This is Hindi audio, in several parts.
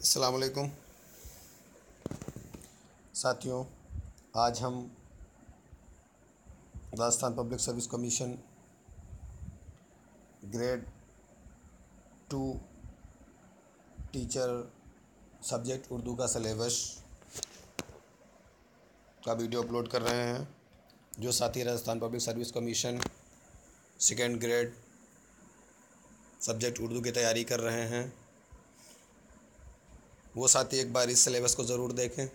अस्सलाम वालेकुम साथियों। आज हम Rajasthan public service commission grade 2 teacher subject Urdu का सिलेबस का वीडियो अपलोड कर रहे हैं। जो साथी Rajasthan public service commission second grade subject Urdu की तैयारी कर रहे हैं, वो साथी एक बार इस सिलेबस को ज़रूर देखें।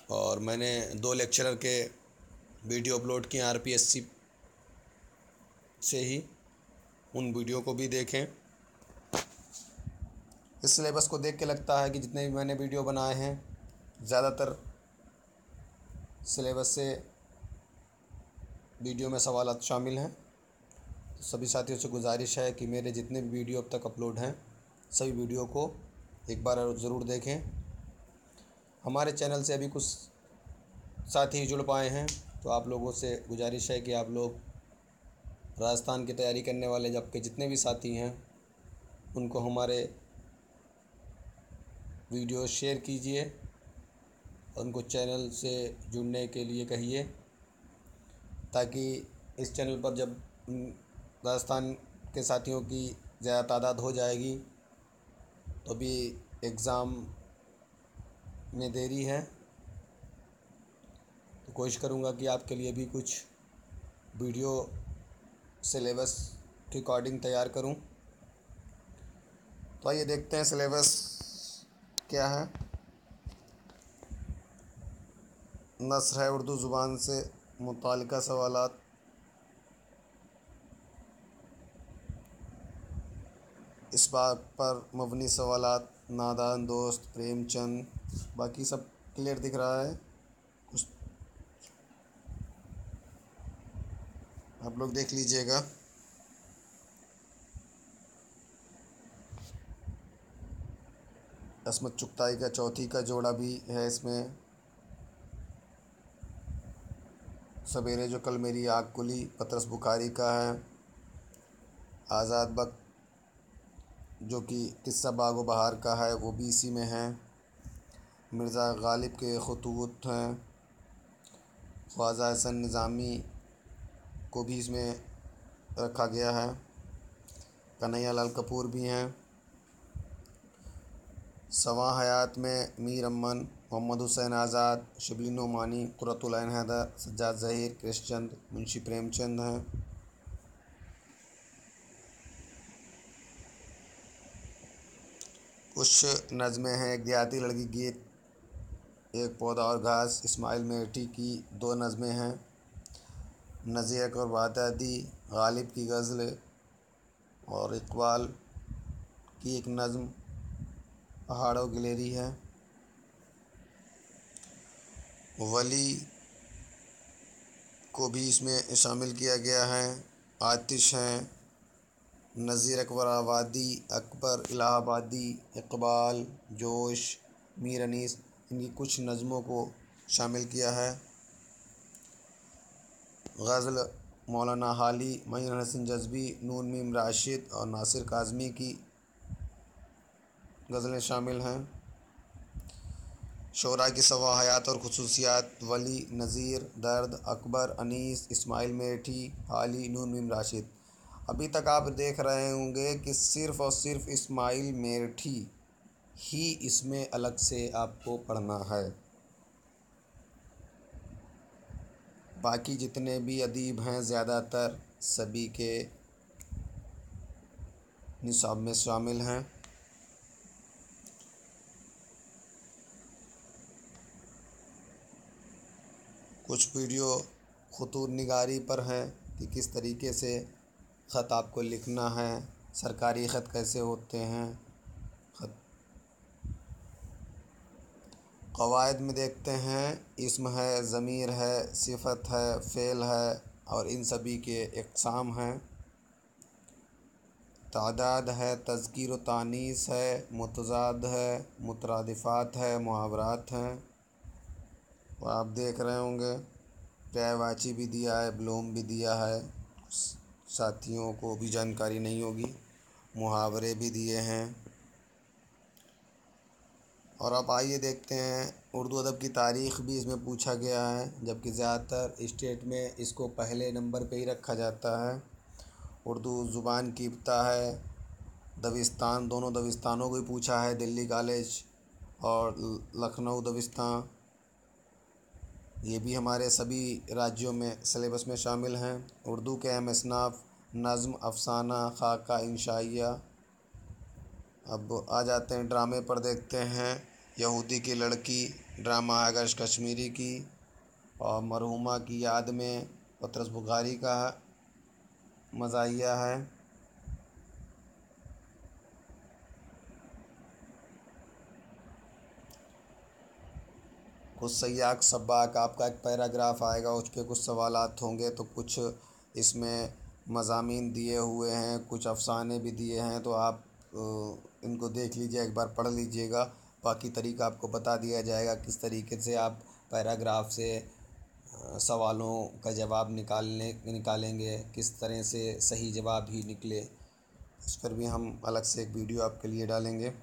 और मैंने 2 लेक्चरर के वीडियो अपलोड किए आरपीएससी से ही, उन वीडियो को भी देखें। इस सिलेबस को देख के लगता है कि जितने भी मैंने वीडियो बनाए हैं ज़्यादातर सिलेबस से वीडियो में सवालात शामिल हैं। तो सभी साथियों से गुजारिश है कि मेरे जितने भी वीडियो अब तक अपलोड हैं सभी वीडियो को एक बार ज़रूर देखें। हमारे चैनल से अभी कुछ साथी जुड़ पाए हैं, तो आप लोगों से गुजारिश है कि आप लोग राजस्थान की तैयारी करने वाले जबकि जितने भी साथी हैं उनको हमारे वीडियो शेयर कीजिए और उनको चैनल से जुड़ने के लिए कहिए, ताकि इस चैनल पर जब राजस्थान के साथियों की ज़्यादा तादाद हो जाएगी तो भी एग्ज़ाम में देरी है, तो कोशिश करूँगा कि आपके लिए भी कुछ वीडियो सिलेबस के अकॉर्डिंग तैयार करूँ। तो आइए देखते हैं सिलेबस क्या है। नस्र है उर्दू ज़ुबान से मुताल्लिक़ा सवालात, इस बात पर मबनी सवालात, नादान दोस्त, प्रेमचंद, बाकी सब क्लियर दिख रहा है। कुछ आप लोग देख लीजिएगा। असमत चुगताई का चौथी का जोड़ा भी है इसमें। सवेरे जो कल मेरी आँख खुली पतरस बुखारी का है। आज़ाद बख्त जो कि किस्सा बागो बहार का है वो भी इसी में है। मिर्ज़ा गालिब के खतूत हैं। ख्वाजा हसन निज़ामी को भी इसमें रखा गया है। कन्हैया लाल कपूर भी हैं। सवा हयात में मीर अमन, मोहम्मद हुसैन आज़ाद, शिबली नोमानी, कुर्रतुल ऐन हैदर, सज्जाद ज़हीर, कृष्णचंद, मुंशी प्रेमचंद हैं। कुछ नज़में हैं। एक देहाती लड़की गीत, एक पौधा और घास, इस्माइल मेठी की 2 नज़में हैं। नज़ीर अकबर बागदादी, गालिब की गज़ल और इकबाल की एक नज़म पहाड़ों गिलेरी है। वली को भी इसमें शामिल किया गया है। आतिश हैं। नज़ीर अकबर आबादी, अकबर इलाहाबादी, इकबाल, जोश, मीर अनीस, इनकी कुछ नज़मों को शामिल किया है। गज़ल मौलाना हाली, मईन हसन जज़बी, नून मीम राशिद और नासिर काज़मी की गज़लें शामिल हैं। शोरा की सवा हयात और खुसूसियात, वली, नज़ीर, दर्द, अकबर, अनीस, इस्माइल मेठी, हाली, नून मीम राशिद। अभी तक आप देख रहे होंगे कि सिर्फ़ और सिर्फ इस्माइल मेठी ही इसमें अलग से आपको पढ़ना है। बाकी जितने भी अदीब हैं ज़्यादातर सभी के निसाब में शामिल हैं। कुछ वीडियो खतूत निगारी पर हैं कि किस तरीके से ख़त आपको लिखना है, सरकारी ख़त कैसे होते हैं। ख़त क़वायद में देखते हैं, इस्म है, ज़मीर है, सिफ़त है, फ़ेल है और इन सभी के इक़साम हैं। तादाद है, तज़कीर व तानीस है, मुतज़ाद है, मुतरादिफ़ात है, मुहावरात हैं। और आप देख रहे होंगे पर्यायवाची भी दिया है, विलोम भी दिया है। साथियों को भी जानकारी नहीं होगी, मुहावरे भी दिए हैं। और अब आइए देखते हैं, उर्दू अदब की तारीख़ भी इसमें पूछा गया है, जबकि ज़्यादातर स्टेट में इसको पहले नंबर पे ही रखा जाता है। उर्दू ज़ुबान की इब्तिदा है दबिस्तान, दोनों दबिस्तानों को ही पूछा है, दिल्ली कॉलेज और लखनऊ दबिस्तान। ये भी हमारे सभी राज्यों में सिलेबस में शामिल हैं। उर्दू के अहम असनाफ़ नज़्म, अफ़साना, ख़ाका, इंशाइया। अब आ जाते हैं ड्रामे पर, देखते हैं यहूदी की लड़की, ड्रामा आगश कश्मीरी की और मरहुमा की याद में पतरस बुखारी का मज़ाहिया है। कुछ सयाक सब्बाक, आपका एक पैराग्राफ आएगा, उस पर कुछ सवालात होंगे, तो कुछ इसमें मज़ामीन दिए हुए हैं, कुछ अफ़साने भी दिए हैं, तो आप इनको देख लीजिए, एक बार पढ़ लीजिएगा। बाकी तरीका आपको बता दिया जाएगा किस तरीके से आप पैराग्राफ से सवालों का जवाब निकालेंगे, किस तरह से सही जवाब ही निकले। इस पर भी हम अलग से एक वीडियो आपके लिए डालेंगे।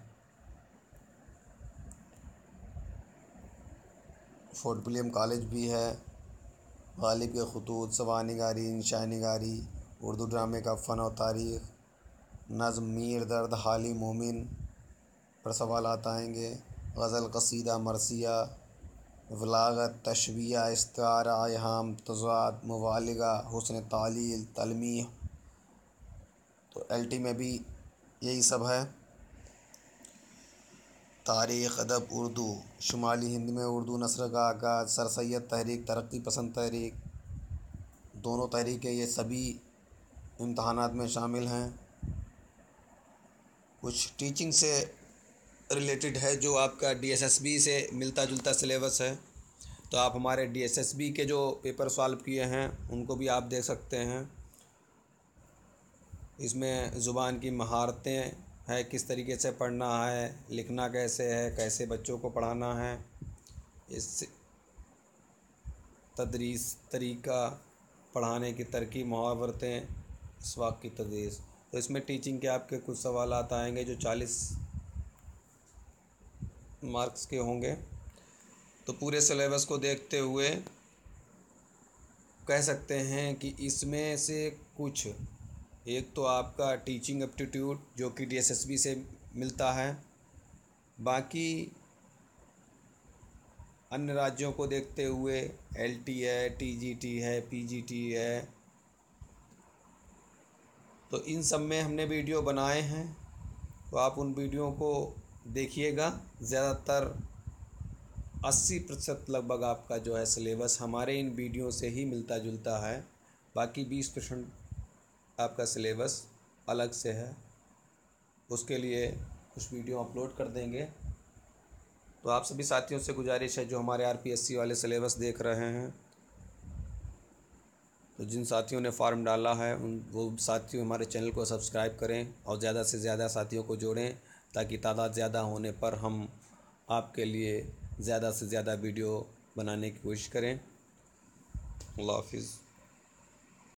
फोर्ट विलियम कॉलेज भी है। गालिब के ख़ुतूत, सवानिगारी, इंशा निगारी, उर्दू ड्रामे का फ़न और तारीख़, नज़्म मीर दर्द हाली मोमिन पर सवालात आएंगे। गज़ल, कसीदा, मरसिया, वलागत, तशबिया, इस्तारा, इहाम, तज़ाद, मुबालिगा, हुस्न तालील, तलमीह। तो एलटी में भी यही सब है। तारीख़, अदब, उर्दू। शुमाली हिंद में उर्दू नस्र का आगाज़, सर सैयद तहरीक, तरक्की पसंद तहरीक, दोनों तहरीकें ये सभी इम्तहानात में शामिल हैं। कुछ टीचिंग से रिलेटेड है जो आपका डीएसएसबी से मिलता जुलता सिलेबस है, तो आप हमारे डीएसएसबी के जो पेपर सॉल्व किए हैं उनको भी आप देख सकते हैं। इसमें ज़ुबान की महारतें है, किस तरीके से पढ़ना है, लिखना कैसे है, कैसे बच्चों को पढ़ाना है, इस तदरीस तरीका, पढ़ाने की तरकीब, मुहावरतें, इसवाक़ की तदरीस। तो इसमें टीचिंग के आपके कुछ सवालात आएंगे जो 40 मार्क्स के होंगे। तो पूरे सिलेबस को देखते हुए कह सकते हैं कि इसमें से कुछ, एक तो आपका टीचिंग एप्टीट्यूड जो कि डीएसएसबी से मिलता है, बाकी अन्य राज्यों को देखते हुए एलटी है, टीजीटी है, पीजीटी है, तो इन सब में हमने वीडियो बनाए हैं, तो आप उन वीडियो को देखिएगा। ज़्यादातर 80% लगभग आपका जो है सिलेबस हमारे इन वीडियो से ही मिलता जुलता है। बाकी 20% आपका सिलेबस अलग से है, उसके लिए कुछ वीडियो अपलोड कर देंगे। तो आप सभी साथियों से गुजारिश है जो हमारे आरपीएससी वाले सिलेबस देख रहे हैं, तो जिन साथियों ने फॉर्म डाला है वो साथियों हमारे चैनल को सब्सक्राइब करें और ज़्यादा से ज़्यादा साथियों को जोड़ें, ताकि तादाद ज़्यादा होने पर हम आपके लिए ज़्यादा से ज़्यादा वीडियो बनाने की कोशिश करें। अल्लाह हाफिज़।